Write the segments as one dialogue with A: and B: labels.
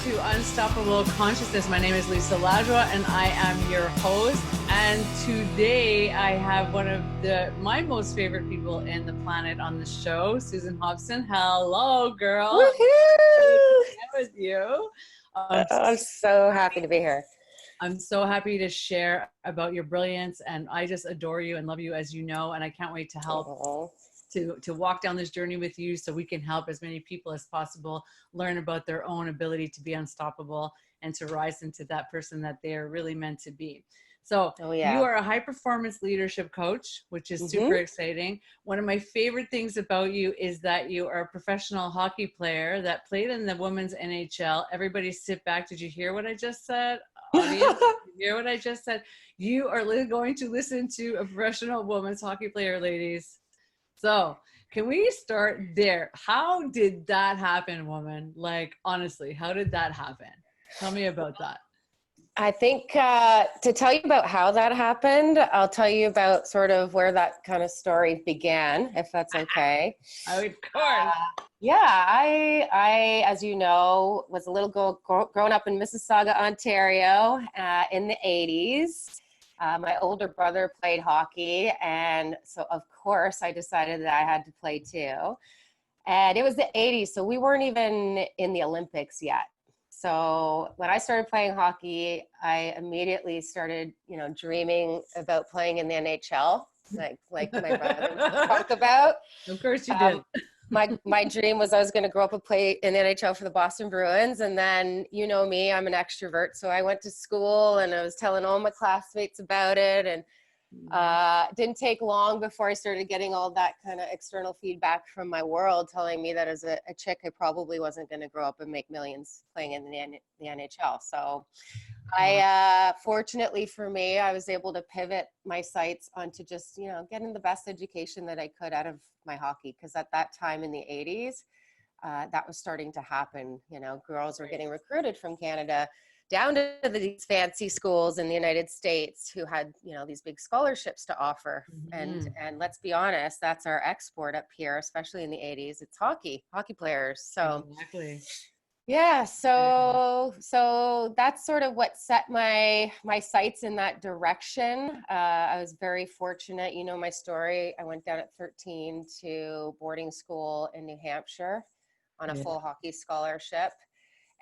A: to Unstoppable Consciousness. My name is Lisa Lajwa and I am your host. And today I have one of my most favorite people in the planet on the show, Susan Hobson. Hello, girl.
B: Woohoo!
A: With you.
B: I'm so happy to be here.
A: I'm so happy to share about your brilliance, and I just adore you and love you, as you know, and I can't wait to help to walk down this journey with you so we can help as many people as possible learn about their own ability to be unstoppable and to rise into that person that they are really meant to be. So you are a high performance leadership coach, which is super exciting. One of my favorite things about you is that you are a professional hockey player that played in the women's NHL. Everybody sit back. Did you hear what I just said? Audience, did you hear what I just said? You are going to listen to a professional women's hockey player, ladies. So can we start there? How did that happen, woman? Like, honestly, how did that happen? Tell me about that.
B: I think to tell you about how that happened, I'll tell you about sort of where that kind of story began, if that's okay.
A: Of course.
B: I, as you know, was a little girl growing up in Mississauga, Ontario in the 80s. My older brother played hockey, and so of course I decided that I had to play too. And it was the 80s, so we weren't even in the Olympics yet. So when I started playing hockey, I immediately started, dreaming about playing in the NHL, like my brother talked about.
A: Of course you did.
B: My dream was I was going to grow up and play in the NHL for the Boston Bruins. And then, you know me, I'm an extrovert. So I went to school and I was telling all my classmates about it. And it didn't take long before I started getting all that kind of external feedback from my world telling me that as a chick, I probably wasn't going to grow up and make millions playing in the NHL. So fortunately for me, I was able to pivot my sights onto just, getting the best education that I could out of my hockey. Because at that time in the 80s, that was starting to happen. Girls were getting recruited from Canada down to these fancy schools in the United States who had, these big scholarships to offer. And let's be honest, that's our export up here, especially in the 80s. It's hockey players. So
A: exactly.
B: Yeah. So that's sort of what set my sights in that direction. I was very fortunate. You know my story. I went down at 13 to boarding school in New Hampshire on a full hockey scholarship,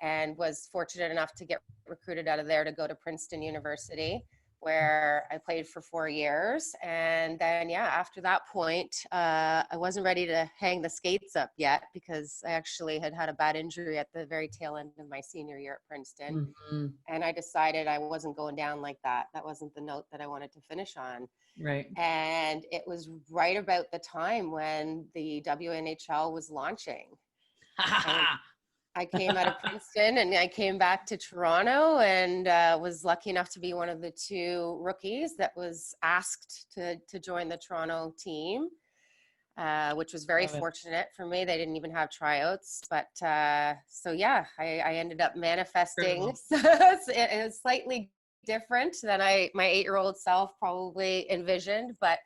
B: and was fortunate enough to get recruited out of there to go to Princeton University, where I played for 4 years. And then, after that point, I wasn't ready to hang the skates up yet because I actually had a bad injury at the very tail end of my senior year at Princeton. And I decided I wasn't going down like that. That wasn't the note that I wanted to finish on.
A: Right.
B: And it was right about the time when the WNHL was launching. I came out of Princeton and I came back to Toronto and was lucky enough to be one of the 2 rookies that was asked to join the Toronto team, which was very fortunate for me. They didn't even have tryouts, but I ended up manifesting. It was slightly different than my 8-year-old self probably envisioned, but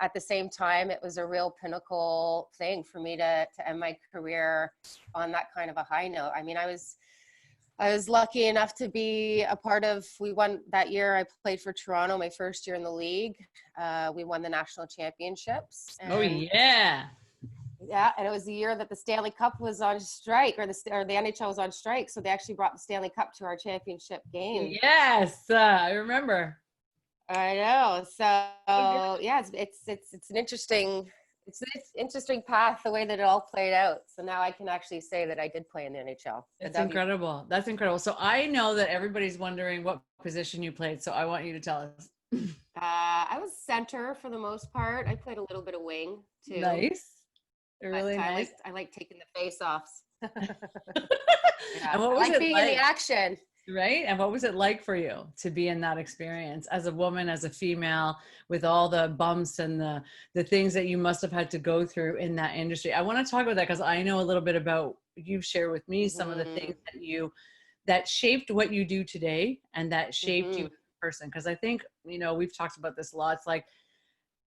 B: at the same time, it was a real pinnacle thing for me to end my career on that kind of a high note. I mean, I was lucky enough to be a part of, we won that year. I played for Toronto, my first year in the league. We won the national championships. And yeah, and it was the year that the Stanley Cup was on strike, or the NHL was on strike. So they actually brought the Stanley Cup to our championship game.
A: Yes, I remember.
B: I know. So it's an interesting path, the way that it all played out. So now I can actually say that I did play in the NHL.
A: That's incredible. That's incredible. So I know that everybody's wondering what position you played. So I want you to tell us.
B: I was center for the most part. I played a little bit of wing too.
A: Nice. Really nice.
B: I like taking the face-offs.
A: And what was
B: I like being in the action.
A: Right? And what was it like for you to be in that experience as a woman, as a female, with all the bumps and the things that you must have had to go through in that industry? I want to talk about that because I know a little bit about, you've shared with me some of the things that shaped what you do today and that shaped you as a person. Because I think, we've talked about this a lot. It's like,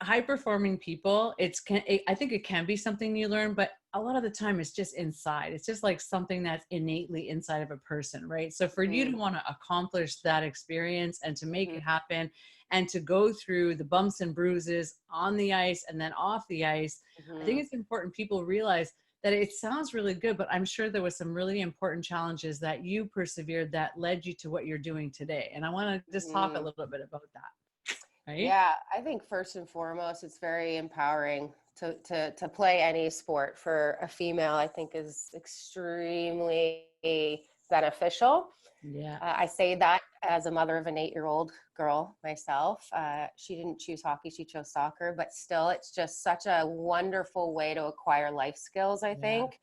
A: high performing people, I think it can be something you learn, but a lot of the time it's just inside. It's just like something that's innately inside of a person, right? So for you to want to accomplish that experience and to make it happen and to go through the bumps and bruises on the ice and then off the ice, I think it's important people realize that it sounds really good, but I'm sure there was some really important challenges that you persevered that led you to what you're doing today. And I want to just talk a little bit about that. Right?
B: Yeah, I think first and foremost, it's very empowering to play any sport for a female. I think is extremely beneficial.
A: Yeah.
B: I say that as a mother of an 8-year-old girl myself. She didn't choose hockey, she chose soccer, but still, it's just such a wonderful way to acquire life skills, I think,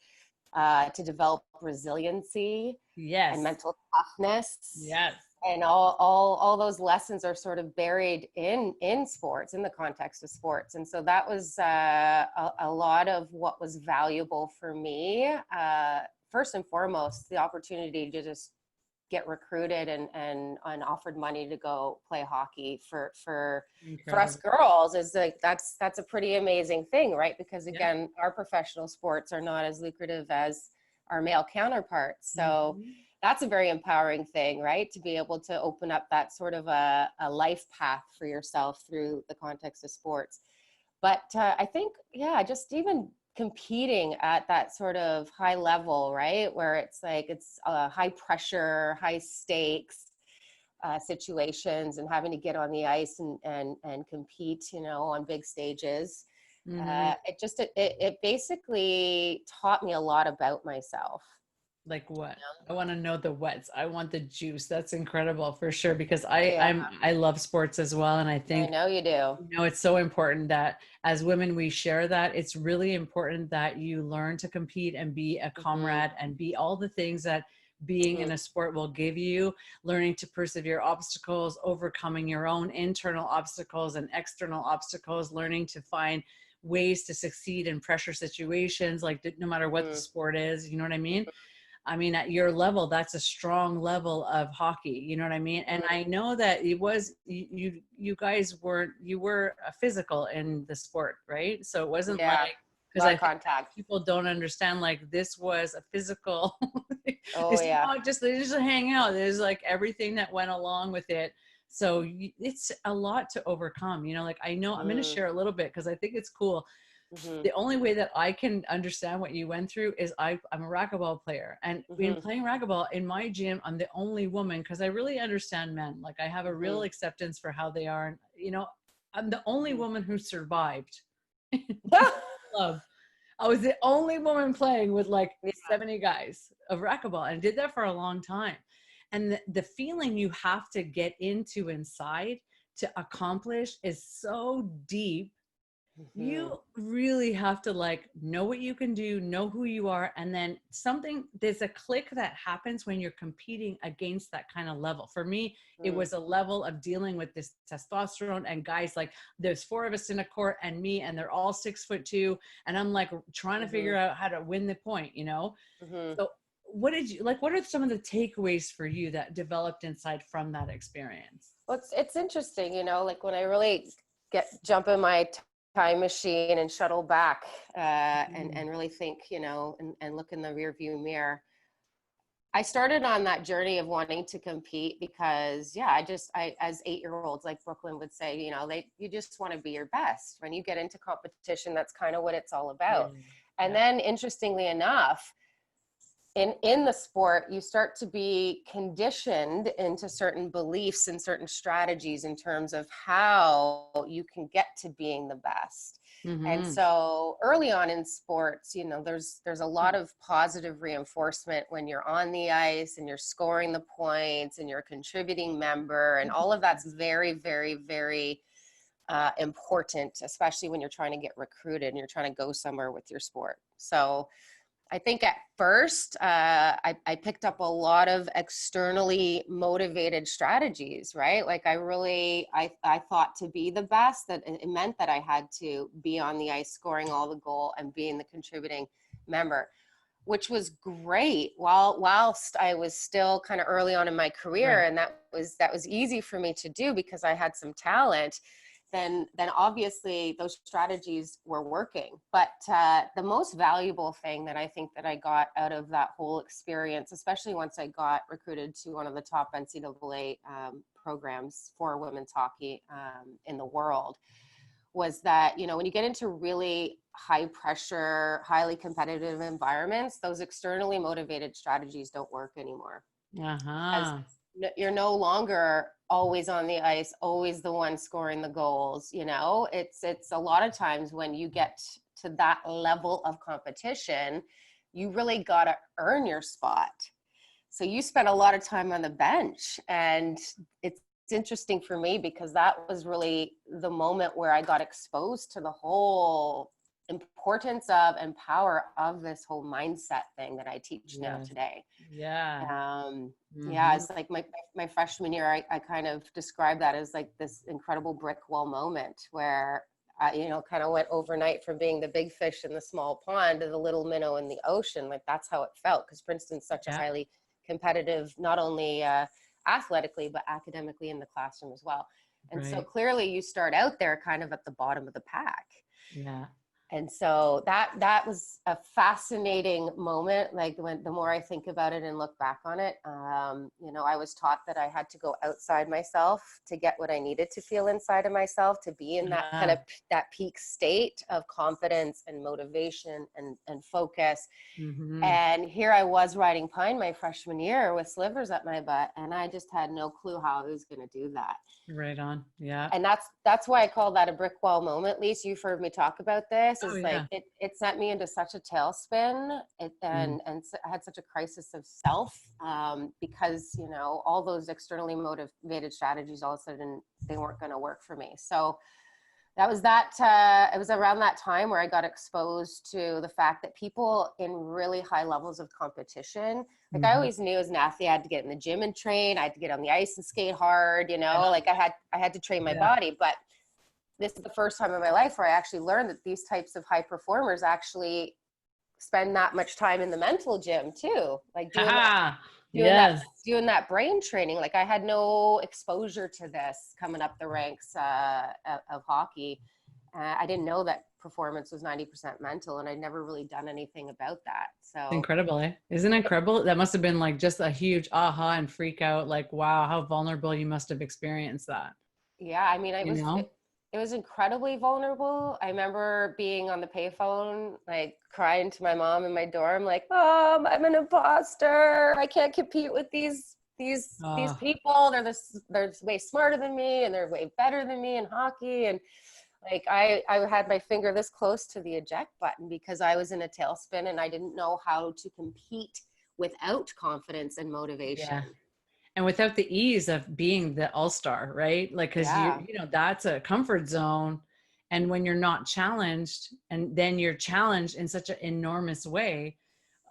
B: to develop resiliency and mental toughness.
A: Yes.
B: And all those lessons are sort of buried in sports, in the context of sports. And so that was a lot of what was valuable for me. First and foremost, the opportunity to just get recruited and offered money to go play hockey for us girls is like, that's a pretty amazing thing, right? Because again, our professional sports are not as lucrative as our male counterparts. So that's a very empowering thing, right? To be able to open up that sort of a life path for yourself through the context of sports. But I think, just even competing at that sort of high level, right? Where it's like, it's high pressure, high stakes situations, and having to get on the ice and compete, on big stages. It basically taught me a lot about myself.
A: Like what? I want to know the whats. I want the juice. That's incredible for sure, because I love sports as well. And I think,
B: I know you do.
A: It's so important that as women, we share that. It's really important that you learn to compete and be a comrade and be all the things that being in a sport will give you, learning to persevere obstacles, overcoming your own internal obstacles and external obstacles, learning to find ways to succeed in pressure situations, like no matter what the sport is, you know what I mean? I mean, at your level, that's a strong level of hockey. You know what I mean? And I know that it was, you guys you were a physical in the sport, right? So it wasn't like, because I think people don't understand, like, this was a physical, they just hang out. There's like everything that went along with it. So it's a lot to overcome, like, I know I'm going to share a little bit because I think it's cool. The only way that I can understand what you went through is I'm a racquetball player, and in playing racquetball in my gym, I'm the only woman, because I really understand men. Like, I have a real acceptance for how they are. And, I'm the only woman who survived club. I was the only woman playing with like 70 guys of racquetball, and did that for a long time. And the feeling you have to get into inside to accomplish is so deep. You really have to like know what you can do, know who you are, and then there's a click that happens when you're competing against that kind of level. For me, it was a level of dealing with this testosterone and guys, like, there's 4 of us in a court and me, and they're all 6'2", and I'm like trying to figure out how to win the point, So what are some of the takeaways for you that developed inside from that experience?
B: Well, it's interesting, like when I really jump in my time machine and shuttle back and really think, and look in the rear view mirror. I started on that journey of wanting to compete because, I as 8-year-olds, like Brooklyn would say, you just want to be your best. When you get into competition, that's kind of what it's all about. And then, interestingly enough, in the sport, you start to be conditioned into certain beliefs and certain strategies in terms of how you can get to being the best. And so early on in sports, there's a lot of positive reinforcement when you're on the ice and you're scoring the points and you're a contributing member, and all of that's very, very, very important, especially when you're trying to get recruited and you're trying to go somewhere with your sport. So I think at first, I picked up a lot of externally motivated strategies, right? Like I thought to be the best, that it meant that I had to be on the ice scoring all the goal and being the contributing member, which was great whilst I was still kind of early on in my career. And that was easy for me to do because I had some talent. then obviously those strategies were working. But the most valuable thing that I think that I got out of that whole experience, especially once I got recruited to one of the top NCAA programs for women's hockey in the world, was that, you know, when you get into really high pressure, highly competitive environments, those externally motivated strategies don't work anymore. As you're no longer always on the ice, always the one scoring the goals. You know, it's a lot of times when you get to that level of competition, you really got to earn your spot. So you spent a lot of time on the bench, and it's interesting for me because that was really the moment where I got exposed to the whole importance of and power of this whole mindset thing that I teach now today. Yeah, it's like my freshman year, I kind of described that as like this incredible brick wall moment where I, you know, kind of went overnight from being the big fish in the small pond to the little minnow in the ocean. Like that's how it felt, because Princeton's such a highly competitive, not only athletically, but academically in the classroom as well. And so clearly you start out there kind of at the bottom of the pack. Yeah. And so that was a fascinating moment. Like the more I think about it and look back on it, you know, I was taught that I had to go outside myself to get what I needed to feel inside of myself, to be in that kind of that peak state of confidence and motivation and focus. And here I was riding pine my freshman year with slivers up my butt, and I just had no clue how I was going to do that. Right on. Yeah. And that's why I call that a brick wall moment. Lisa, you've heard me talk about this. Like it sent me into such a tailspin, and I had such a crisis of self because, you know, all those externally motivated strategies, all of a sudden they weren't going to work for me. So that was it was around that time where I got exposed to the fact that people in really high levels of competition, like I always knew as an athlete, I had to get in the gym and train. I had to get on the ice and skate hard, you know, like I had to train my body. But this is the first time in my life where I actually learned that these types of high performers actually spend that much time in the mental gym too. Like doing that brain training. Like I had no exposure to this coming up the ranks of hockey. I didn't know that performance was 90% mental, and I'd never really done anything about that. So
A: incredible, eh? Isn't it incredible? That must have been like just a huge aha and freak out. Like, wow, how vulnerable you must have experienced that.
B: Yeah, I mean, it was incredibly vulnerable. I remember being on the payphone, like crying to my mom in my dorm, like, "Mom, I'm an imposter. I can't compete with these people. They're way smarter than me, and they're way better than me in hockey." And like I had my finger this close to the eject button because I was in a tailspin and I didn't know how to compete without confidence and motivation.
A: Yeah. And without the ease of being the all-star, right? Like, cause you know, that's a comfort zone. And when you're not challenged, and then you're challenged in such an enormous way,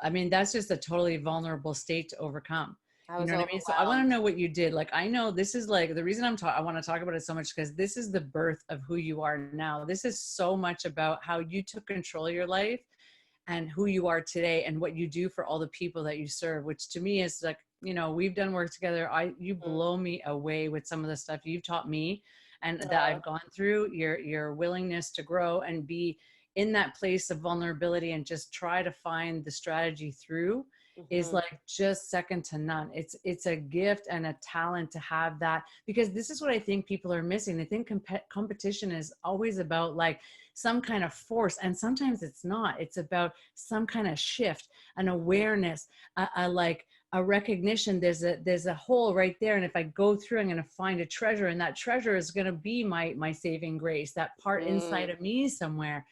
A: I mean, that's just a totally vulnerable state to overcome. You know what I mean? So I want to know what you did. Like, I know this is like the reason I want to talk about it so much, because this is the birth of who you are now. This is so much about how you took control of your life and who you are today and what you do for all the people that you serve, which to me is like, you know, we've done work together. You blow me away with some of the stuff you've taught me and that I've gone through. Your willingness to grow and be in that place of vulnerability and just try to find the strategy through is like just second to none. It's a gift and a talent to have that, because this is what I think people are missing. They think competition is always about like some kind of force, and sometimes it's not. It's about some kind of shift, an awareness, a recognition. There's a hole right there, and if I go through, I'm going to find a treasure, and that treasure is going to be my saving grace, that part inside of me somewhere.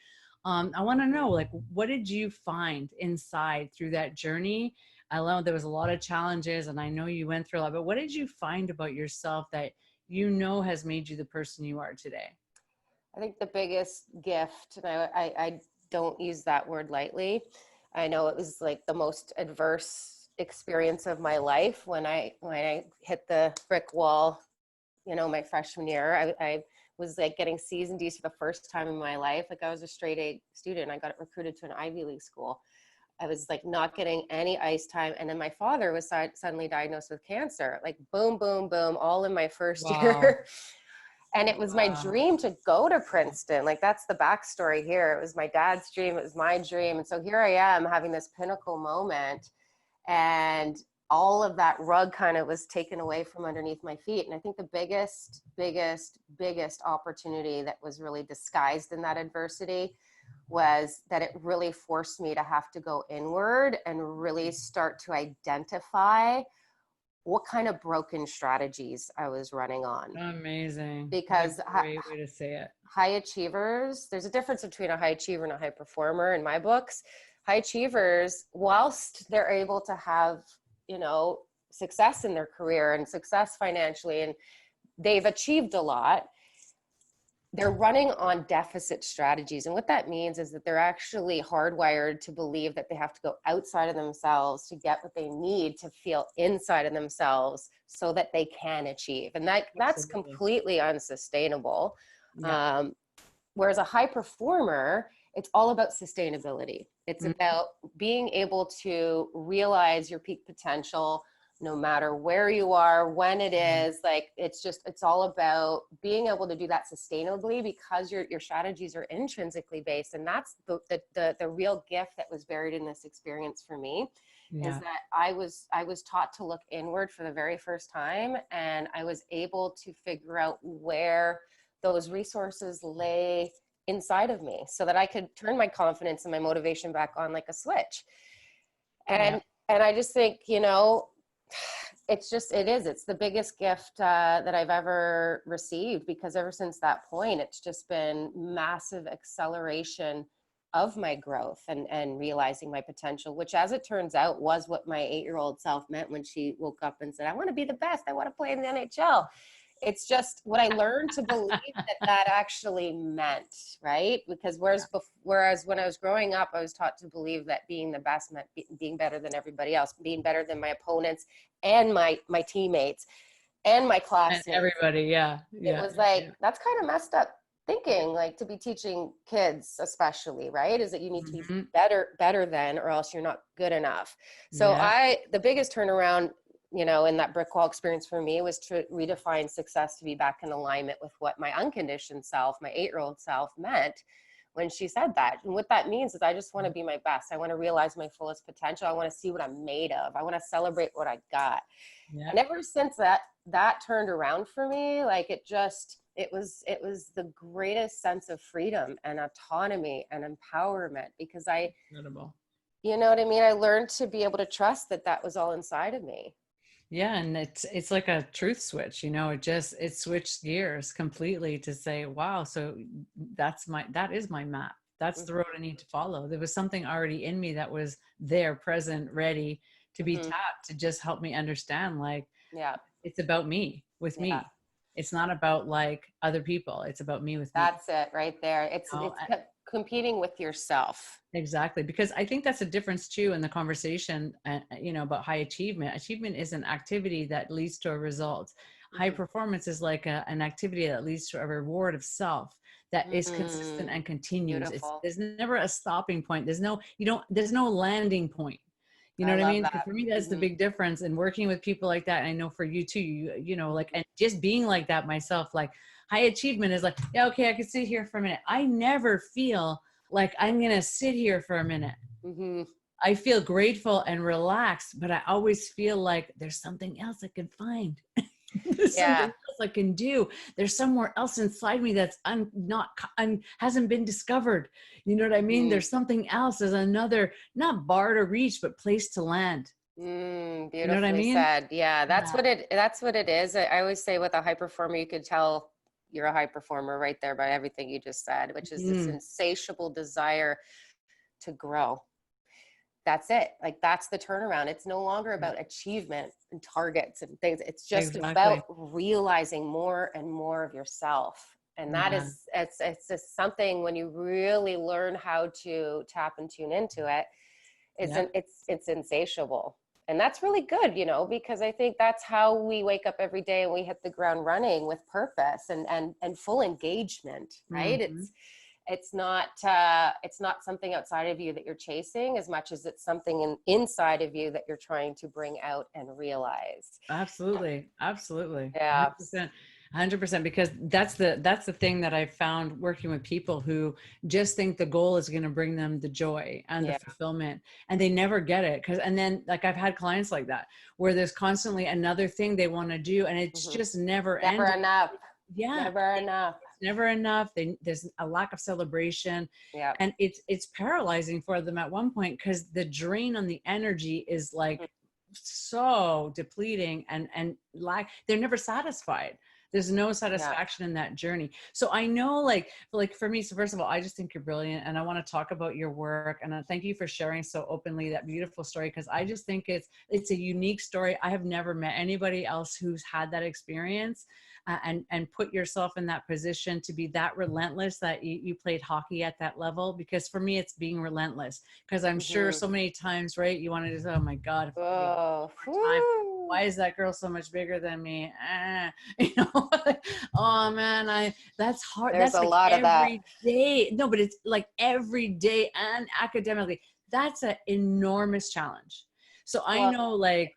A: I want to know, like, what did you find inside through that journey? I know there was a lot of challenges, and I know you went through a lot, but what did you find about yourself that you know has made you the person you are today?
B: I think the biggest gift, and I don't use that word lightly. I know it was like the most adverse experience of my life when I hit the brick wall, you know, my freshman year. I was like getting C's and D's for the first time in my life. Like I was a straight A student. I got recruited to an Ivy League school. I was like not getting any ice time. And then my father was suddenly diagnosed with cancer, like boom, boom, boom, all in my first year. And it was my dream to go to Princeton. Like, that's the backstory here. It was my dad's dream. It was my dream. And so here I am having this pinnacle moment, and all of that rug kind of was taken away from underneath my feet. And I think the biggest opportunity that was really disguised in that adversity was that it really forced me to have to go inward and really start to identify what kind of broken strategies I was running on.
A: Amazing.
B: Because
A: what a great way to say it.
B: High achievers, there's a difference between a high achiever and a high performer in my books. High achievers, whilst they're able to have, success in their career and success financially, and they've achieved a lot, they're running on deficit strategies. And what that means is that they're actually hardwired to believe that they have to go outside of themselves to get what they need to feel inside of themselves so that they can achieve. And that's completely unsustainable. Yeah. Whereas a high performer, it's all about sustainability. It's about being able to realize your peak potential, no matter where you are, when it is. Like, it's all about being able to do that sustainably, because your strategies are intrinsically based. And that's the real gift that was buried in this experience for me, is that I was taught to look inward for the very first time. And I was able to figure out where those resources lay inside of me, so that I could turn my confidence and my motivation back on like a switch. And I just think, it's the biggest gift that I've ever received, because ever since that point, it's just been massive acceleration of my growth and realizing my potential, which, as it turns out, was what my 8-year-old self meant when she woke up and said, I want to be the best. I want to play in the NHL. It's just what I learned to believe that actually meant, right? Because whereas when I was growing up, I was taught to believe that being the best meant being better than everybody else, being better than my opponents and my teammates and my classmates.
A: And everybody,
B: It was like, that's kind of messed up thinking, like, to be teaching kids especially, right? Is that you need to be better than, or else you're not good enough. So the biggest turnaround, in that brick wall experience for me, was to redefine success to be back in alignment with what my unconditioned self, my 8-year-old self, meant when she said that. And what that means is I just want to be my best. I want to realize my fullest potential. I want to see what I'm made of. I want to celebrate what I got. And ever since that turned around for me, like, it was the greatest sense of freedom and autonomy and empowerment, because
A: Incredible.
B: You know what I mean? I learned to be able to trust that was all inside of me.
A: Yeah. And it's like a truth switch, it switched gears completely to say, wow, so that is my map. That's the road I need to follow. There was something already in me that was there, present, ready to be tapped, to just help me understand, like, it's about me with me. It's not about like other people. It's about me with me.
B: That's it right there. It's competing with yourself.
A: Exactly. Because I think that's a difference too in the conversation, about high achievement. Achievement is an activity that leads to a result. High performance is like an activity that leads to a reward of self that is consistent and continues. There's never a stopping point. There's no landing point. You know what I mean? For me, that's the big difference in working with people like that. And I know for you too, and just being like that myself, like, high achievement is like, yeah, okay, I can sit here for a minute. I never feel like I'm going to sit here for a minute. I feel grateful and relaxed, but I always feel like there's something else I can find. There's something else I can do. There's somewhere else inside me that's hasn't been discovered. You know what I mean? There's something else. There's another, not bar to reach, but place to land.
B: Beautifully you know what I mean? Said. Yeah, that's what it is. I always say, with a high performer, you could tell you're a high performer right there by everything you just said, which is this insatiable desire to grow. That's it. Like, that's the turnaround. It's no longer about achievement and targets and things. It's just about realizing more and more of yourself. And that is, it's just something, when you really learn how to tap and tune into it, it's insatiable. And that's really good, because I think that's how we wake up every day and we hit the ground running with purpose and full engagement, right? It's not something outside of you that you're chasing, as much as it's something inside of you that you're trying to bring out and realize.
A: Absolutely.
B: Yeah.
A: 100%. 100%, because that's the thing that I've found working with people who just think the goal is going to bring them the joy and the
B: Yeah.
A: fulfillment, and they never get it. And then, like, I've had clients like that where there's constantly another thing they want to do, and it's just never
B: Never
A: ending.
B: enough.
A: Yeah,
B: Never enough.
A: it's never enough. There's a lack of celebration,
B: Yeah.
A: and it's paralyzing for them at one point, because the drain on the energy is like so depleting, and they're never satisfied. There's no satisfaction in that journey. So I know, like for me, so first of all, I just think you're brilliant, and I want to talk about your work, and thank you for sharing so openly that beautiful story, because I just think it's a unique story. I have never met anybody else who's had that experience, and put yourself in that position to be that relentless, that you played hockey at that level. Because for me, it's being relentless, because I'm sure so many times, right, you want to just, oh my God, if I could
B: Oh,
A: time, why is that girl so much bigger than me? You know, oh man, that's hard.
B: there's
A: That's
B: a
A: like
B: lot of that.
A: every day. No, but it's like every day, and academically, that's an enormous challenge. So I know, like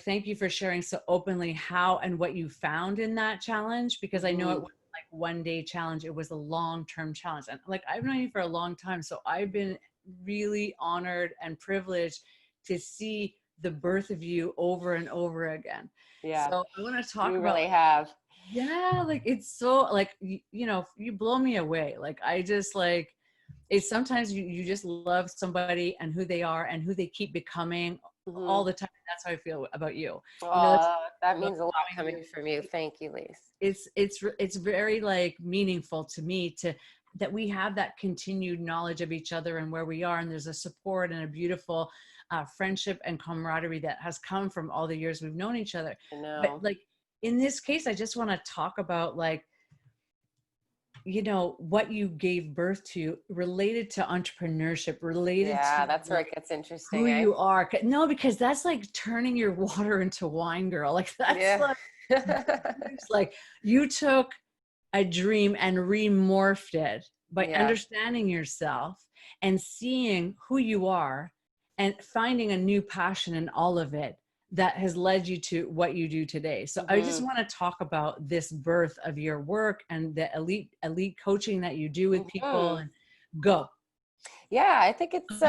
A: thank you for sharing so openly how and what you found in that challenge, because I know it wasn't like one day challenge, it was a long-term challenge. And like, I've known you for a long time, so I've been really honored and privileged to see the birth of you over and over again.
B: Yeah.
A: So I want to talk
B: You
A: about,
B: really have.
A: yeah, like, it's so, like, you know, you blow me away. Like, I just, like, it's sometimes you just love somebody and who they are and who they keep becoming all the time. That's how I feel about you. You know,
B: That means a lot coming from you. Thank you, Lise.
A: it's very, like, meaningful to me that we have that continued knowledge of each other and where we are, and there's a support and a beautiful friendship and camaraderie that has come from all the years we've known each other.
B: I know.
A: But, like, in this case, I just want to talk about, like, you know, what you gave birth to, related to entrepreneurship, related to,
B: that's where
A: like,
B: it gets interesting.
A: who you are. No, because that's like turning your water into wine, girl. Like, that's like, it's like you took a dream and remorphed it by understanding yourself and seeing who you are and finding a new passion in all of it that has led you to what you do today. So I just want to talk about this birth of your work and the elite coaching that you do with people, and go.
B: Yeah, I think it's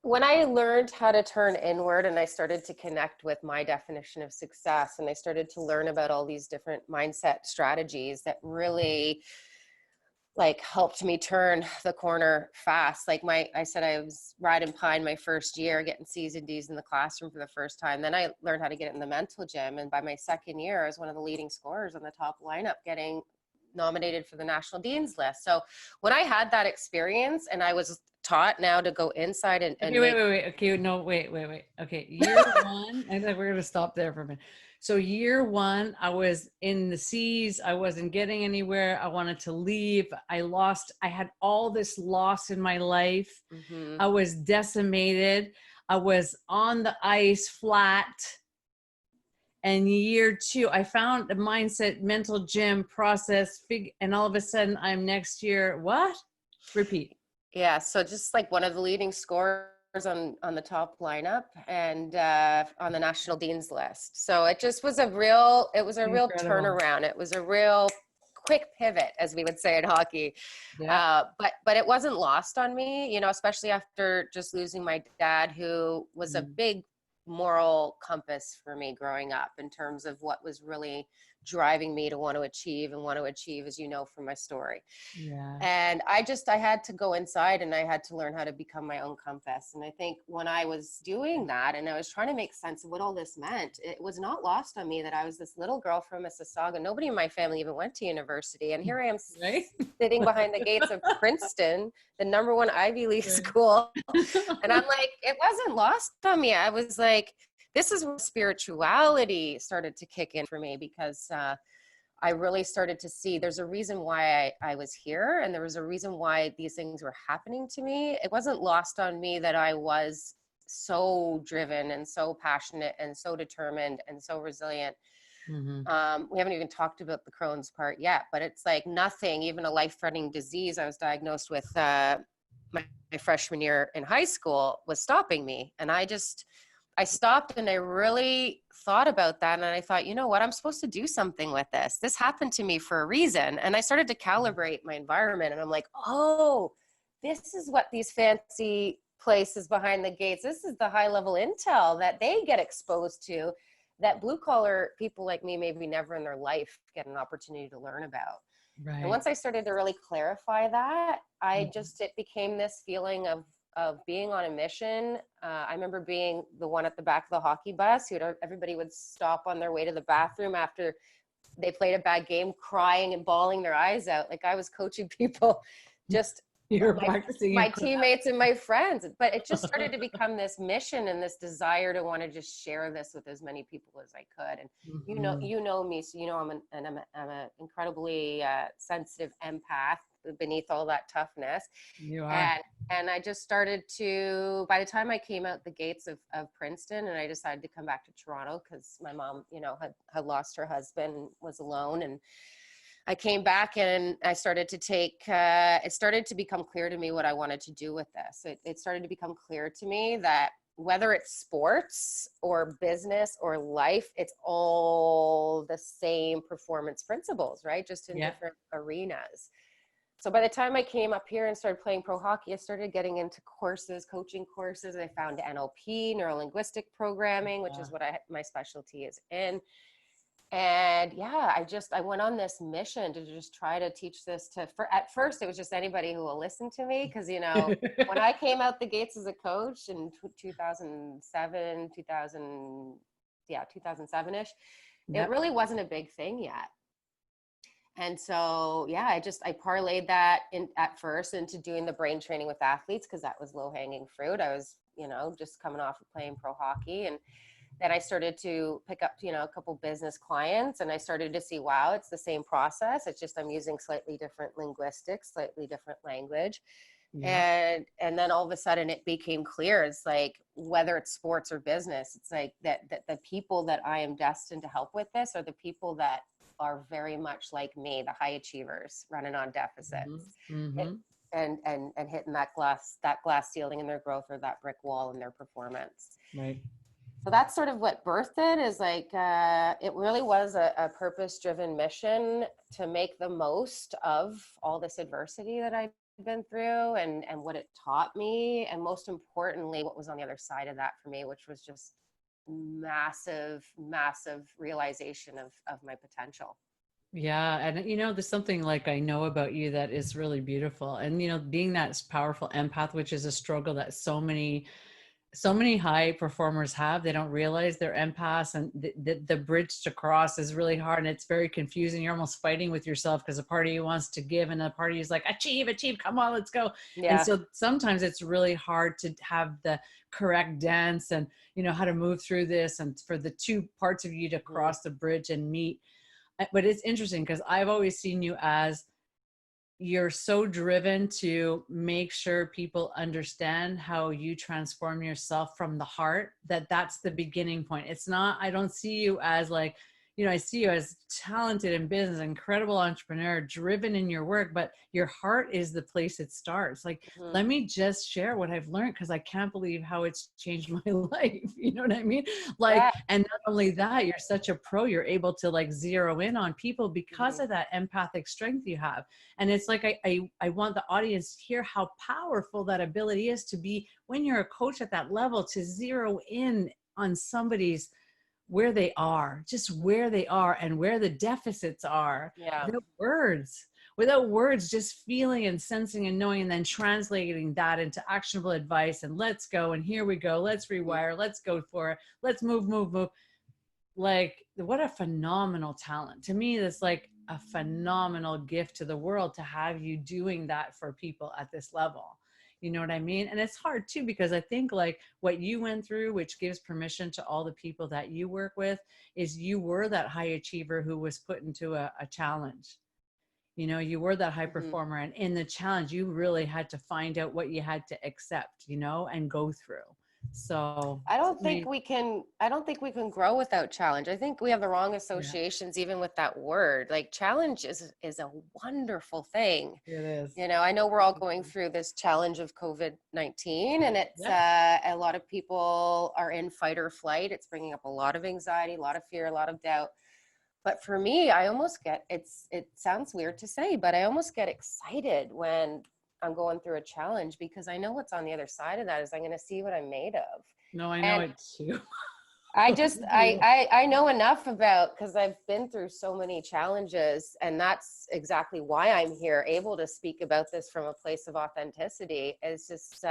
B: when I learned how to turn inward and I started to connect with my definition of success, and I started to learn about all these different mindset strategies that really, like, helped me turn the corner fast. Like, I said, I was riding pine my first year, getting C's and D's in the classroom for the first time. Then I learned how to get it in the mental gym. And by my second year, I was one of the leading scorers on the top lineup, getting nominated for the national dean's list. So when I had that experience, and I was taught now to go inside and
A: okay, wait. Okay, no, wait. Okay, year one, and then we're gonna stop there for a minute. So year one, I was in the C's. I wasn't getting anywhere. I wanted to leave. I had all this loss in my life. I was decimated. I was on the ice flat. And year two, I found a mindset, mental gym process, and all of a sudden I'm next year, what? Repeat.
B: Yeah. So just like one of the leading scorers on the top lineup, and on the national dean's list. So it just was real turnaround. It was a real quick pivot, as we would say in hockey.
A: Yeah.
B: But it wasn't lost on me, you know, especially after just losing my dad, who was a big moral compass for me growing up, in terms of what was really driving me to want to achieve, as you know from my story.
A: Yeah.
B: And I had to go inside, and I had to learn how to become my own compass. And I think when I was doing that, and I was trying to make sense of what all this meant, it was not lost on me that I was this little girl from Mississauga. Nobody in my family even went to university. And here I am,
A: right?
B: sitting behind the gates of Princeton, the #1 Ivy League school. And I'm like, it wasn't lost on me. I was like, this is when spirituality started to kick in for me, because I really started to see there's a reason why I was here, and there was a reason why these things were happening to me. It wasn't lost on me that I was so driven and so passionate and so determined and so resilient. We haven't even talked about the Crohn's part yet, but it's like nothing, even a life-threatening disease I was diagnosed with my freshman year in high school, was stopping me. And I I stopped and I really thought about that. And I thought, you know what, I'm supposed to do something with this. This happened to me for a reason. And I started to calibrate my environment. And I'm like, oh, this is what these fancy places behind the gates, this is the high level intel that they get exposed to, that blue collar people like me maybe never in their life get an opportunity to learn about.
A: Right.
B: And once I started to really clarify that, it became this feeling of being on a mission. I remember being the one at the back of the hockey bus who everybody would stop on their way to the bathroom after they played a bad game, crying and bawling their eyes out. Like I was coaching people, just my teammates and my friends. But it just started to become this mission and this desire to want to just share this with as many people as I could. And you know me, so you know I'm an incredibly sensitive empath beneath all that toughness.
A: You are.
B: And I just started to, by the time I came out the gates of Princeton, and I decided to come back to Toronto because my mom, you know, had lost her husband, was alone. And I came back and I started to it started to become clear to me what I wanted to do with this. It started to become clear to me that whether it's sports or business or life, it's all the same performance principles, right? Just in different arenas. So by the time I came up here and started playing pro hockey, I started getting into courses, coaching courses. I found NLP, neuro-linguistic programming, which is what my specialty is in. And I went on this mission to just try to teach this at first, it was just anybody who will listen to me. Cause you know, when I came out the gates as a coach in 2007-ish, it really wasn't a big thing yet. And so, I parlayed that at first into doing the brain training with athletes, cause that was low hanging fruit. I was, you know, just coming off of playing pro hockey. And then I started to pick up, you know, a couple business clients, and I started to see, wow, it's the same process. It's just, I'm using slightly different linguistics, slightly different language. And then all of a sudden it became clear. It's like, whether it's sports or business, it's like that the people that I am destined to help with this are the people that are very much like me, the high achievers running on deficits. And hitting that glass ceiling in their growth, or that brick wall in their performance.
A: Right.
B: So that's sort of what birthed it, is like, it really was a purpose-driven mission to make the most of all this adversity that I've been through, and what it taught me. And most importantly, what was on the other side of that for me, which was just massive realization of my potential.
A: Yeah. And, you know, there's something like I know about you that is really beautiful. And, you know, being that powerful empath, which is a struggle that so many high performers have, they don't realize they're empaths, and the bridge to cross is really hard, and it's very confusing. You're almost fighting with yourself because a part of you wants to give and a part of you is like, achieve, come on, let's go. And so sometimes it's really hard to have the correct dance and, you know, how to move through this, and for the two parts of you to cross the bridge and meet. But it's interesting because I've always seen you as, you're so driven to make sure people understand how you transform yourself from the heart, that's the beginning point. It's not, I don't see you as like, you know, I see you as talented in business, incredible entrepreneur, driven in your work, but your heart is the place it starts. Like, let me just share what I've learned, because I can't believe how it's changed my life. You know what I mean? Like, and not only that, you're such a pro, you're able to like zero in on people because of that empathic strength you have. And it's like, I want the audience to hear how powerful that ability is, to be, when you're a coach at that level, to zero in on somebody's, where they are, just where they are and where the deficits are, without words, just feeling and sensing and knowing, and then translating that into actionable advice. And let's go, and here we go, let's rewire, let's go for it, let's move. Like, what a phenomenal talent. To me, that's like a phenomenal gift to the world, to have you doing that for people at this level. You know what I mean? And it's hard too, because I think like what you went through, which gives permission to all the people that you work with, is you were that high achiever who was put into a challenge. You know, you were that high performer, and in the challenge, you really had to find out what you had to accept, you know, and go through. So
B: I don't think we can grow without challenge. I think we have the wrong associations even with that word. Like challenge is a wonderful thing.
A: it is.
B: You know, I know we're all going through this challenge of COVID-19, and it's a lot of people are in fight or flight. It's bringing up a lot of anxiety, a lot of fear, a lot of doubt. But for me, I almost get, it sounds weird to say, but I almost get excited when I'm going through a challenge, because I know what's on the other side of that is I'm going to see what I'm made of.
A: No, I know it too.
B: I know enough about, because I've been through so many challenges, and that's exactly why I'm here, able to speak about this from a place of authenticity. It's just,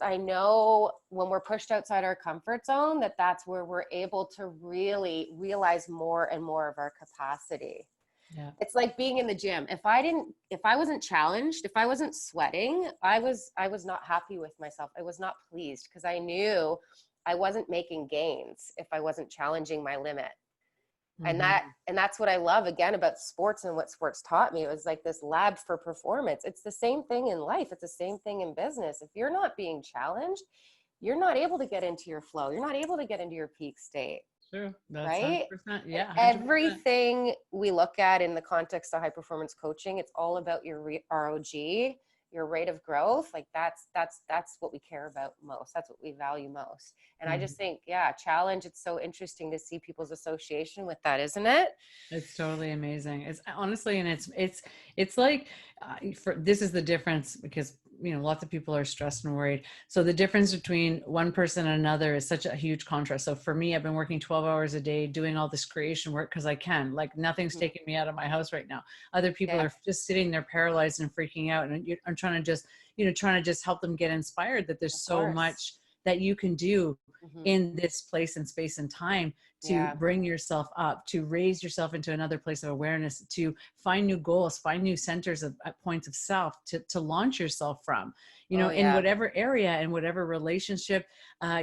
B: I know when we're pushed outside our comfort zone, that's where we're able to really realize more and more of our capacity.
A: Yeah.
B: It's like being in the gym. If I wasn't challenged, if I wasn't sweating, I was not happy with myself. I was not pleased, because I knew I wasn't making gains if I wasn't challenging my limit. And that's what I love again about sports, and what sports taught me. It was like this lab for performance. It's the same thing in life. It's the same thing in business. If you're not being challenged, you're not able to get into your flow. You're not able to get into your peak state.
A: True. That's
B: right?
A: 100%. Yeah. 100%.
B: Everything we look at in the context of high performance coaching, it's all about your ROG, your rate of growth. Like that's what we care about most. That's what we value most. And I just think, challenge. It's so interesting to see people's association with that, isn't it?
A: It's totally amazing. It's honestly, and it's like, this is the difference, because lots of people are stressed and worried. So the difference between one person and another is such a huge contrast. So for me, I've been working 12 hours a day doing all this creation work because I can. Like nothing's taking me out of my house right now. Other people are just sitting there paralyzed and freaking out, and I'm trying to just help them get inspired that there's so much that you can do in this place and space and time to bring yourself up, to raise yourself into another place of awareness, to find new goals, find new centers of points of self to launch yourself from, in whatever area and whatever relationship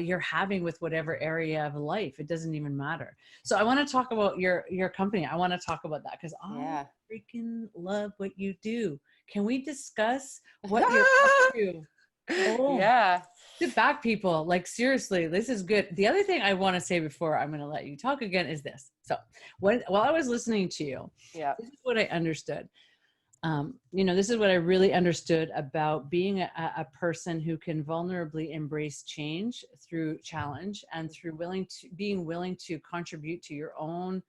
A: you're having with whatever area of life. It doesn't even matter. So I want to talk about your company. I want to talk about that because I freaking love what you do. Can we discuss what you're up to? Sit back, people. Like seriously, this is good. The other thing I want to say before I'm going to let you talk again is this. So while I was listening to you, this is what I understood. This is what I really understood about being a person who can vulnerably embrace change through challenge and through being willing to contribute to your own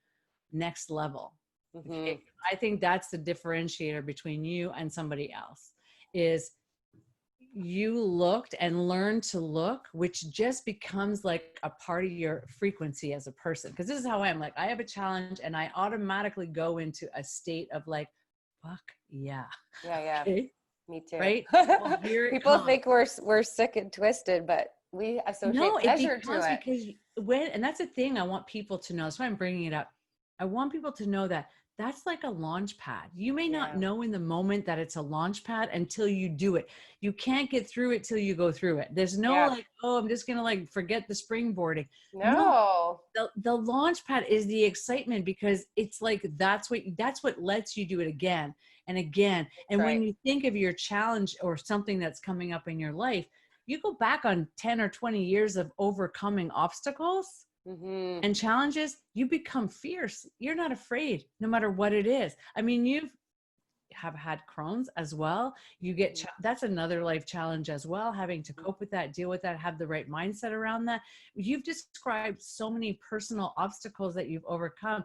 A: next level. Okay? I think that's the differentiator between you and somebody else is you looked and learned to look, which just becomes like a part of your frequency as a person. Because this is how I am. Like I have a challenge and I automatically go into a state of like, fuck yeah.
B: Okay? Me too.
A: Right? Well,
B: people think we're sick and twisted, but we associate pleasure to it.
A: Because and that's the thing I want people to know. That's why I'm bringing it up. I want people to know that that's like a launch pad. You may not know in the moment that it's a launch pad until you do it. You can't get through it till you go through it. There's no like, oh, I'm just going to like forget the springboarding.
B: No.
A: The launch pad is the excitement because it's like, that's what lets you do it again and again. And when you think of your challenge or something that's coming up in your life, you go back on 10 or 20 years of overcoming obstacles and challenges, you become fierce. You're not afraid no matter what it is. I mean, you have had Crohn's as well. You get, that's another life challenge as well, having to cope with that, deal with that, have the right mindset around that. You've described so many personal obstacles that you've overcome,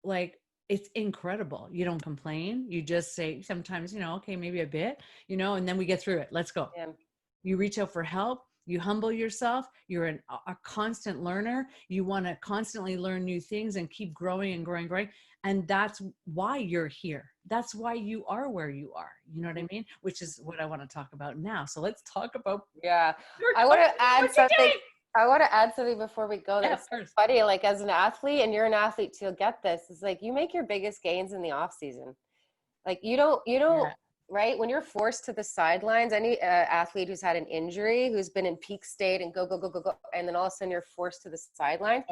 A: like it's incredible. You don't complain. You just say sometimes, okay, maybe a bit, and then we get through it. Let's go. You reach out for help. You humble yourself. You're a constant learner. You want to constantly learn new things and keep growing and growing, growing. And that's why you're here. That's why you are where you are. You know what I mean? Which is what I want to talk about now. So let's talk about.
B: I want to add something. I want to add something before we go. That's funny. Like as an athlete, and you're an athlete too, get this. It's like you make your biggest gains in the off season. Like you don't. Right? When you're forced to the sidelines, any athlete who's had an injury, who's been in peak state and go, and then all of a sudden you're forced to the sideline.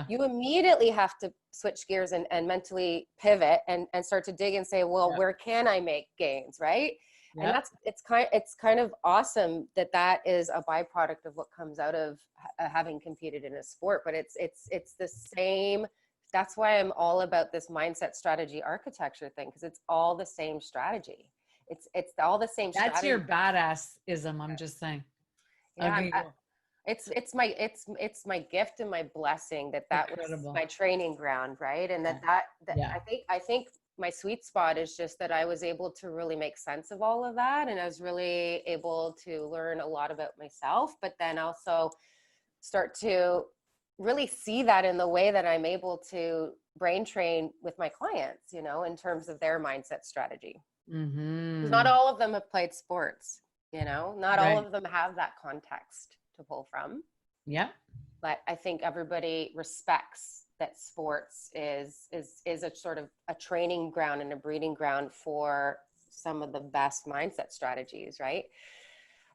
B: You immediately have to switch gears and mentally pivot and start to dig and say, well, where can I make gains? Right? And
A: Yep.
B: it's kind of awesome that that is a byproduct of what comes out of having competed in a sport, but it's the same. That's why I'm all about this mindset strategy architecture thing, because it's all the same strategy. It's all the same
A: That's
B: strategy.
A: your badassism. I'm just saying.
B: Yeah,
A: Okay, cool.
B: it's my gift and my blessing that was
A: Incredible.
B: my training ground, right? And
A: Yeah.
B: that
A: Yeah.
B: I think my sweet spot is just that I was able to really make sense of all of that, and I was really able to learn a lot about myself, but then also start to really see that in the way that I'm able to brain train with my clients, you know, in terms of their mindset strategy. Because not
A: Mm-hmm.
B: all of them have played sports, you know, not all
A: Right.
B: of them have that context to pull from.
A: Yep.
B: But I think everybody respects that sports is a sort of a training ground and a breeding ground for some of the best mindset strategies, right?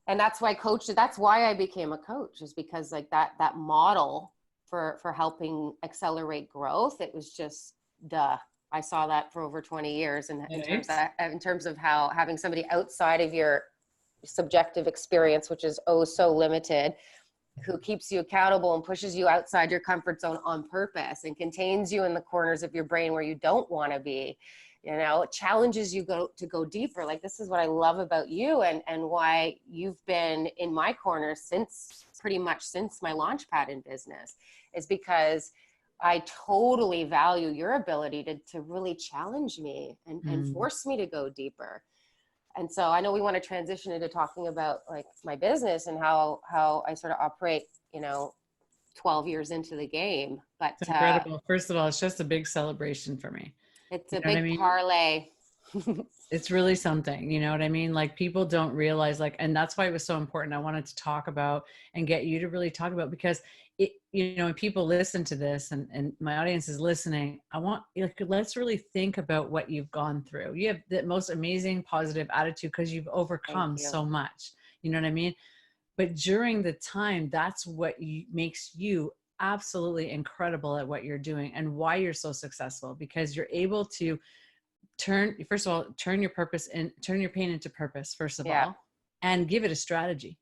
B: And that's why that's why I became a coach, is because like that model for helping accelerate growth, it was just I saw that for over 20 years, and
A: Right.
B: in terms of how having somebody outside of your subjective experience, which is oh so limited, who keeps you accountable and pushes you outside your comfort zone on purpose and contains you in the corners of your brain where you don't want to be, you know, it challenges you to go deeper. Like, this is what I love about you, and why you've been in my corner since pretty much since my launchpad in business, is because I totally value your ability to really challenge me and
A: Mm.
B: force me to go deeper. And so I know we want to transition into talking about like my business and how I sort of operate, you know, 12 years into the game, but
A: It's incredible. First of all, it's just a big celebration for me.
B: it's
A: You
B: a
A: know what I
B: big
A: mean?
B: parlay.
A: It's really something, you know what I mean? Like, people don't realize, like, and that's why it was so important. I wanted to talk about and get you to really talk about, because it, you know, when people listen to this, and my audience is listening, I want, like, let's really think about what you've gone through. You have the most amazing positive attitude because you've
B: Thank
A: overcome
B: you.
A: so much. You know what I mean? But during the time, that's what makes you absolutely incredible at what you're doing, and why you're so successful, because you're able to first of all, turn your pain into purpose, first of
B: Yeah.
A: all, and give it a strategy.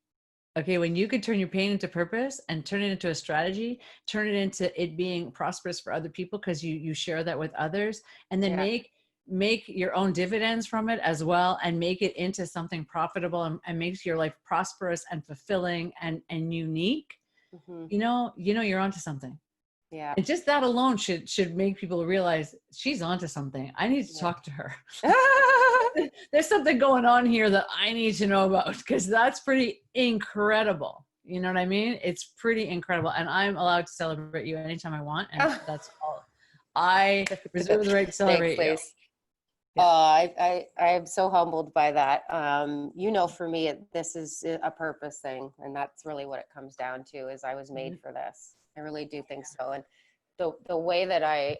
A: Okay, when you could turn your pain into purpose and turn it into a strategy, turn it into it being prosperous for other people because you share that with others, and then
B: Yeah.
A: make your own dividends from it as well, and make it into something profitable, and makes your life prosperous and fulfilling and unique.
B: Hmm.
A: You're onto something.
B: Yeah.
A: And just that alone should make people realize she's onto something. I need to
B: Yeah.
A: talk to her. There's something going on here that I need to know about, because that's pretty incredible. You know what I mean? It's pretty incredible. And I'm allowed to celebrate you anytime I want. And that's all. I reserve the right to
B: Thanks,
A: celebrate you.
B: Lace.
A: Yeah.
B: I am so humbled by that. You know, for me, this is a purpose thing, and that's really what it comes down to. Is I was made
A: Mhm.
B: for this. I really do think so. And the way that I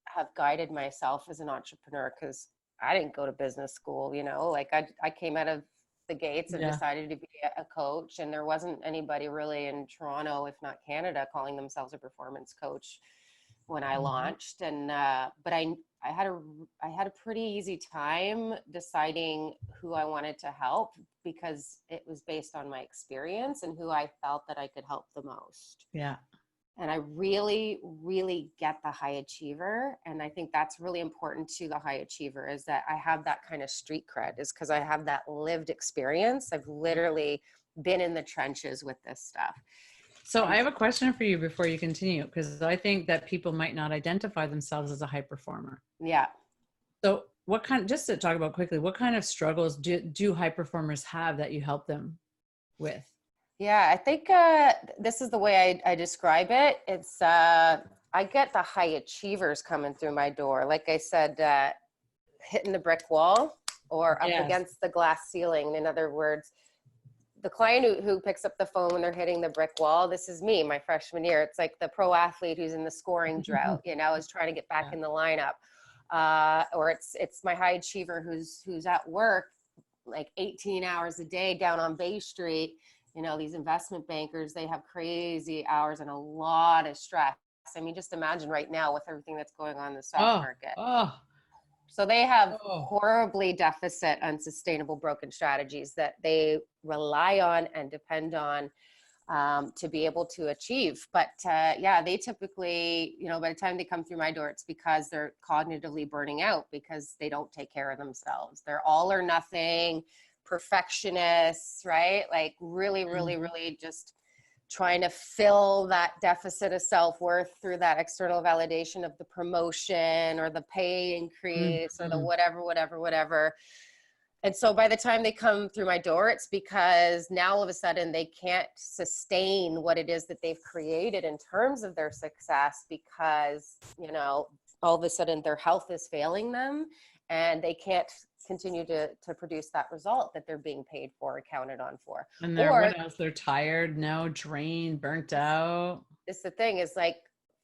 B: have guided myself as an entrepreneur, because I didn't go to business school, you know, like I came out of the gates and
A: Yeah.
B: decided to be a coach, and there wasn't anybody really in Toronto, if not Canada, calling themselves a performance coach when I
A: Mhm.
B: launched. And but I had a pretty easy time deciding who I wanted to help, because it was based on my experience and who I felt that I could help the most.
A: Yeah.
B: And I really, really get the high achiever. And I think that's really important to the high achiever, is that I have that kind of street cred, is because I have that lived experience. I've literally been in the trenches with this stuff.
A: So
B: And
A: I have a question for you before you continue, because I think that people might not identify themselves as a high performer.
B: yeah.
A: So just to talk about quickly, what kind of struggles do high performers have that you help them with?
B: Yeah, I think this is the way I describe it. It's I get the high achievers coming through my door. Like I said, hitting the brick wall or up
A: Yes.
B: against the glass ceiling. In other words, the client who picks up the phone when they're hitting the brick wall, this is me, my freshman year. It's like the pro athlete who's in the scoring drought, you know, is trying to get back
A: Yeah.
B: in the lineup. Or it's my high achiever who's at work like 18 hours a day down on Bay Street. You know, these investment bankers, they have crazy hours and a lot of stress. I mean, just imagine right now with everything that's going on in the stock
A: Oh,
B: market.
A: oh,
B: So they have
A: Oh.
B: horribly deficit, unsustainable, broken strategies that they rely on and depend on to be able to achieve. But yeah, they typically, by the time they come through my door, it's because they're cognitively burning out because they don't take care of themselves. They're all or nothing perfectionists, right? Like really, really, really just trying to fill that deficit of self-worth through that external validation of the promotion or the pay increase or the whatever. And so by the time they come through my door, it's because now all of a sudden they can't sustain what it is that they've created in terms of their success because, all of a sudden their health is failing them and they can't continue to produce that result that they're being paid for, accounted on for.
A: And
B: Or
A: what else? They're tired, drained, burnt out.
B: it's the thing is like,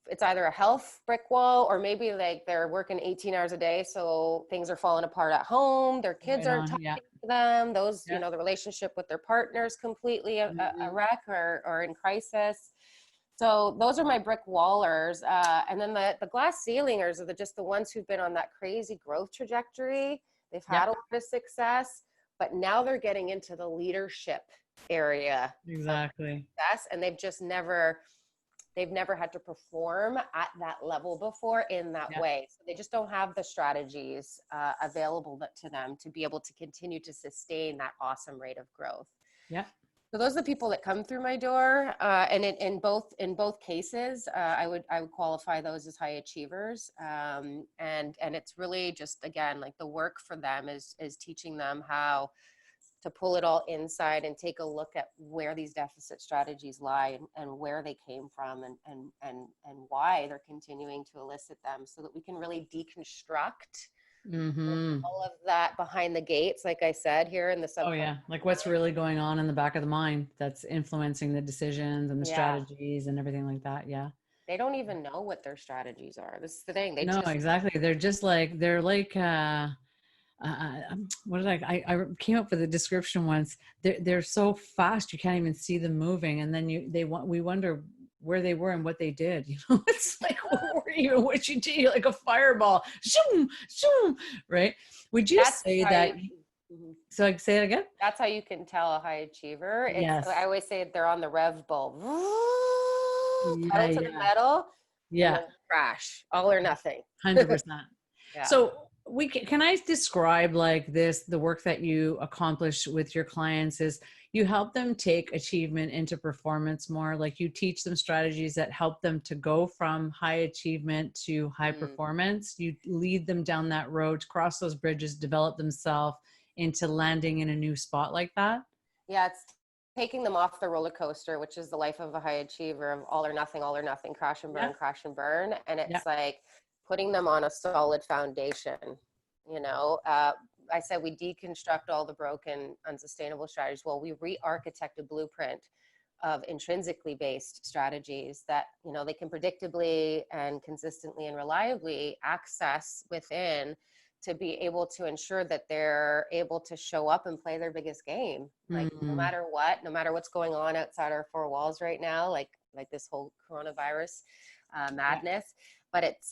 B: it's either a health brick wall or maybe like they're working 18 hours a day. So things are falling apart at home. Their kids aren't talking to them. Those, the relationship with their partners completely a wreck or in crisis. So those are my brick wallers. And then the glass ceilingers are just the ones who've been on that crazy growth trajectory. They've had a lot of success, but now they're getting into the leadership area.
A: Exactly.
B: And they've never had to perform at that level before in that way. So they just don't have the strategies available to them to be able to continue to sustain that awesome rate of growth.
A: Yeah.
B: So those are the people that come through my door. And in both cases, I would qualify those as high achievers. And it's really just, again, like the work for them is teaching them how to pull it all inside and take a look at where these deficit strategies lie and where they came from and why they're continuing to elicit them so that we can really deconstruct all of that behind the gates, like I said, here in the subconscious.
A: Oh yeah. Like what's really going on in the back of the mind that's influencing the decisions and the strategies and everything like that. Yeah.
B: They don't even know what their strategies are. This is the thing.
A: Exactly. They're just like, what did I came up with a description once. They're so fast you can't even see them moving, and then we wonder where they were and what they did. It's like what were you? What you did? You're like a fireball, zoom, zoom, right? Would you say that? So I say it again.
B: That's how you can tell a high achiever.
A: Yes.
B: I always say they're on the rev bulb. Pedal to the metal.
A: Yeah.
B: Crash. All or nothing.
A: 100%.
B: Yeah.
A: So can I describe like this, the work that you accomplish with your clients is you help them take achievement into performance more, like you teach them strategies that help them to go from high achievement to high performance. You lead them down that road, cross those bridges, develop themselves into landing in a new spot like that.
B: Yeah, it's taking them off the roller coaster, which is the life of a high achiever of all or nothing, crash and burn, crash and burn. And it's like putting them on a solid foundation. I said we deconstruct all the broken, unsustainable strategies. Well, we re-architect a blueprint of intrinsically based strategies that, they can predictably and consistently and reliably access within to be able to ensure that they're able to show up and play their biggest game. Like no matter what's going on outside our four walls right now, like this whole coronavirus madness. But it's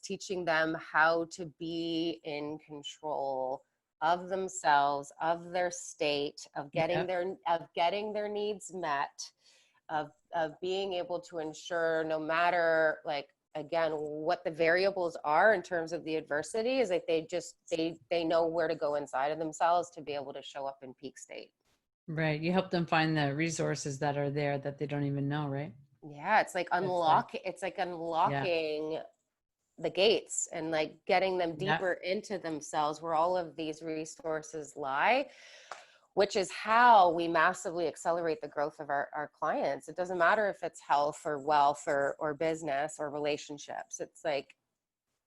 B: teaching them how to be in control of themselves, of their state, of getting their needs met, of being able to ensure no matter again what the variables are in terms of the adversity is that they know where to go inside of themselves to be able to show up in peak state.
A: Right. You help them find the resources that are there that they don't even know, right?
B: Yeah, it's like unlocking the gates and like getting them deeper into themselves where all of these resources lie, which is how we massively accelerate the growth of our clients. It doesn't matter if it's health or wealth or business or relationships. It's like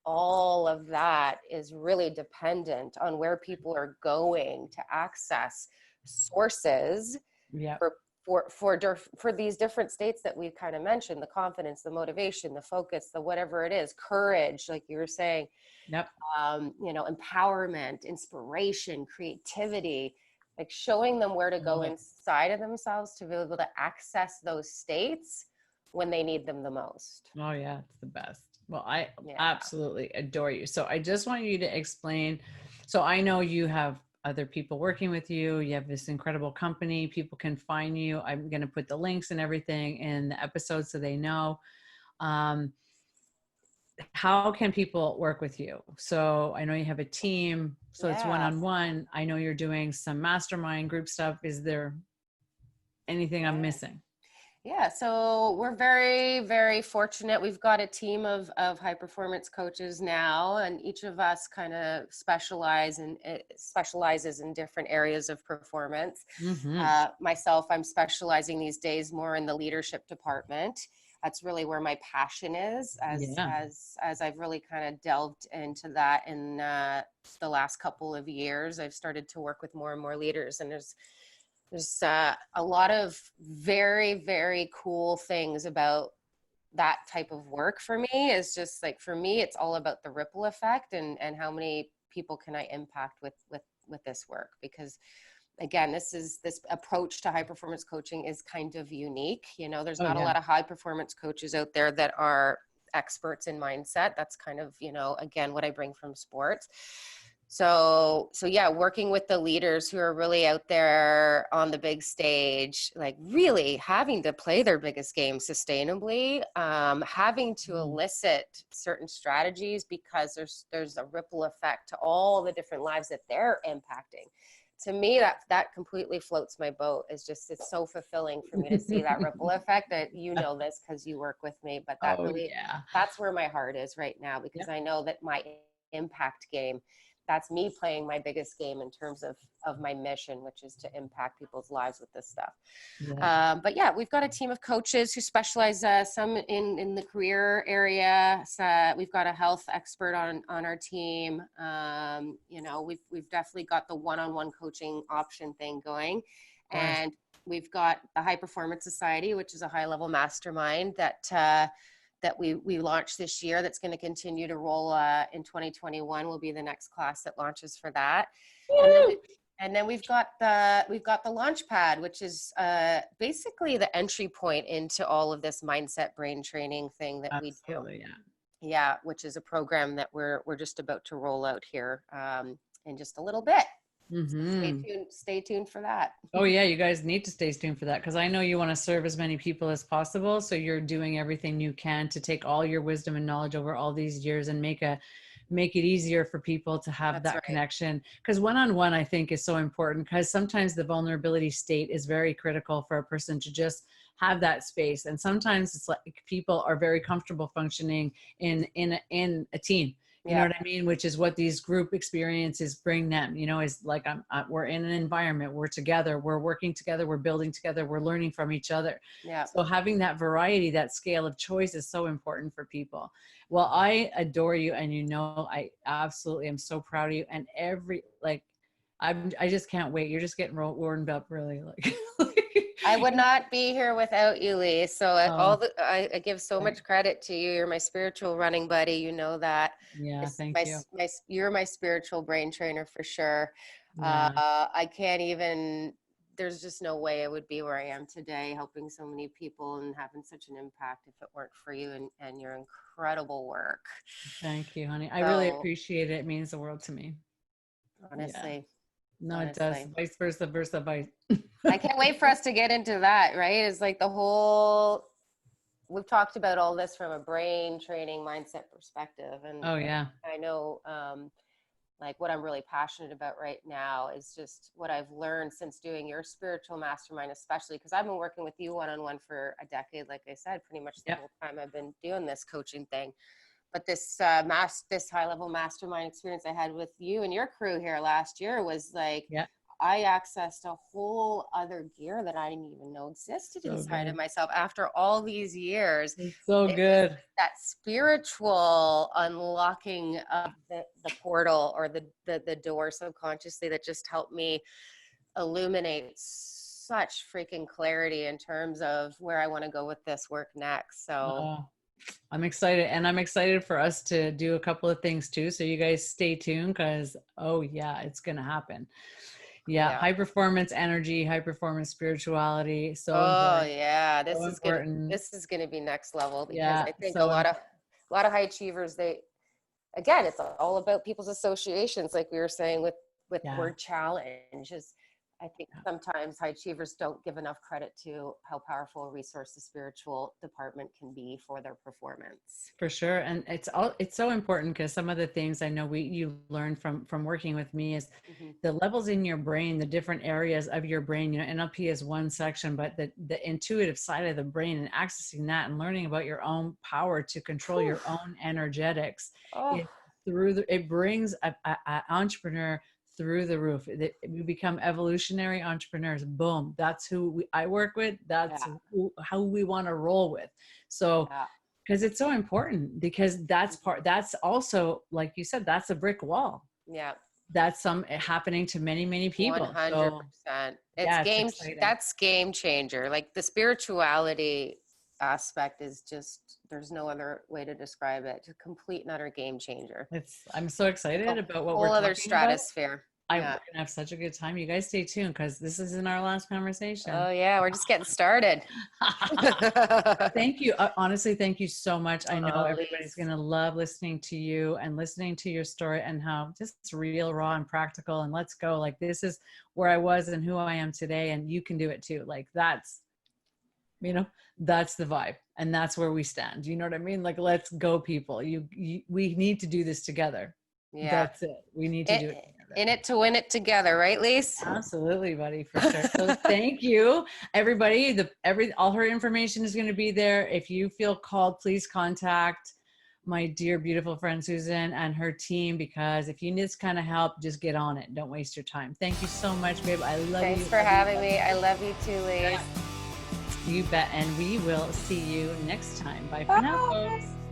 B: all of that is really dependent on where people are going to access sources for these different states that we've kind of mentioned: the confidence, the motivation, the focus, the whatever it is, courage, like you were saying, empowerment, inspiration, creativity, like showing them where to go inside of themselves to be able to access those states when they need them the most.
A: Oh yeah, it's the best. Well, I
B: Yeah.
A: absolutely adore you. So I just want you to explain. So I know you have other people working with you. You have this incredible company. People can find you. I'm going to put the links and everything in the episode so they know. Um, how can people work with you? So I know you have a team, so it's
B: Yeah.
A: one-on-one. I know you're doing some mastermind group stuff. Is there anything I'm missing?
B: Yeah, so we're very, very fortunate. We've got a team of high performance coaches now, and each of us kind of specializes in different areas of performance.
A: Mm-hmm.
B: Myself, I'm specializing these days more in the leadership department. That's really where my passion is,
A: Yeah.
B: as I've really kind of delved into that in the last couple of years. I've started to work with more and more leaders, and there's a lot of very, very cool things about that type of work for me. Is just like, for me, it's all about the ripple effect and how many people can I impact with this work. Because again, this approach to high performance coaching is kind of unique. You know, there's not a lot of high performance coaches out there that are experts in mindset. That's kind of, you know, again, what I bring from sports. So yeah, working with the leaders who are really out there on the big stage, like really having to play their biggest game sustainably, having to elicit certain strategies because there's a ripple effect to all the different lives that they're impacting. To me, that completely floats my boat. It's so fulfilling for me to see that ripple effect. That, you know, this because you work with me, but that really, that's where my heart is right now, because I know that my impact game, that's me playing my biggest game in terms of my mission, which is to impact people's lives with this stuff. But yeah, we've got a team of coaches who specialize, some in the career area. So we've got a health expert on our team. You know, we've definitely got the one-on-one coaching option thing going. And we've got the High Performance Society, which is a high level mastermind that we launched this year, that's going to continue to roll in 2021 will be the next class that launches for that. And then we've got the launch pad, which is basically the entry point into all of this mindset brain training thing that we do. Yeah, which is a program that we're just about to roll out here in just a little bit.
A: Mm-hmm.
B: So stay tuned for that.
A: Oh yeah, you guys need to stay tuned for that, because I know you want to serve as many people as possible. So you're doing everything you can to take all your wisdom and knowledge over all these years and make it easier for people to have that connection. Because one-on-one, I think, is so important, because sometimes the vulnerability state is very critical for a person to just have that space. And sometimes it's like people are very comfortable functioning in a team. You know what I mean? Which is what these group experiences bring them, you know, is like, we're in an environment, we're together, we're working together, we're building together, we're learning from each other. So having that variety, that scale of choice is so important for people. Well, I adore you. And, you know, I absolutely am so proud of you. And I just can't wait. You're just getting warmed up, really. Like,
B: I would not be here without you, Lee. So I give so much credit to you. You're my spiritual running buddy. You know that.
A: Yeah, thank you.
B: You're my spiritual brain trainer for sure. I can't even. There's just no way I would be where I am today, helping so many people and having such an impact, if it weren't for you and your incredible work.
A: Thank you, honey. I really appreciate it. It means the world to me.
B: Honestly.
A: Yeah. No, it does. Vice versa, vice.
B: I can't wait for us to get into that, right? It's like we've talked about all this from a brain training mindset perspective. And I know, like, what I'm really passionate about right now is just what I've learned since doing your spiritual mastermind, especially because I've been working with you one-on-one for a decade, like I said, pretty much the whole time I've been doing this coaching thing. But this high-level mastermind experience I had with you and your crew here last year was like, I accessed a whole other gear that I didn't even know existed inside of myself after all these years.
A: It's so good.
B: That spiritual unlocking of the portal, or the door subconsciously, that just helped me illuminate such freaking clarity in terms of where I want to go with this work next. So
A: I'm excited, and I'm excited for us to do a couple of things too. So you guys stay tuned, because it's going to happen. High performance energy, high performance spirituality. So important.
B: This is going to be next level, because I think a lot of high achievers, again, it's all about people's associations, like we were saying with
A: Yeah.
B: word challenge. I think sometimes high achievers don't give enough credit to how powerful a resource the spiritual department can be for their performance.
A: For sure. And it's so important, because some of the things I know you learn from working with me is the levels in your brain, the different areas of your brain. You know, NLP is one section, but the intuitive side of the brain, and accessing that and learning about your own power to control your own energetics, it brings a entrepreneur through the roof. We become evolutionary entrepreneurs. Boom. That's who I work with. That's how we want to roll with. So, because it's so important, because that's also, like you said, that's a brick wall.
B: Yeah.
A: That's happening to many, many people.
B: 100%. That's game changer. Like the spirituality aspect is just, there's no other way to describe it. It's a complete and utter game changer.
A: I'm so excited about what we're talking about.
B: Whole other stratosphere.
A: We're gonna have such a good time. You guys stay tuned, because this isn't our last conversation.
B: Oh yeah, we're just getting started.
A: Thank you. Honestly, thank you so much. I know everybody's gonna love listening to you and listening to your story, and how just real, raw, and practical. And let's go. Like, this is where I was and who I am today, and you can do it too. Like, that's the vibe, and that's where we stand. You know what I mean? Like, let's go, people. We need to do this together. Yeah, that's it. We need to do it together.
B: In it to win it together, right, Lise?
A: Absolutely, buddy, for sure. So thank you, everybody. All her information is going to be there. If you feel called, please contact my dear, beautiful friend Susan and her team, because if you need this kind of help, just get on it. Don't waste your time. Thank you so much, babe. I love you.
B: Thanks for having me. I love you too, Lise.
A: You bet. And we will see you next time. Bye for now, folks.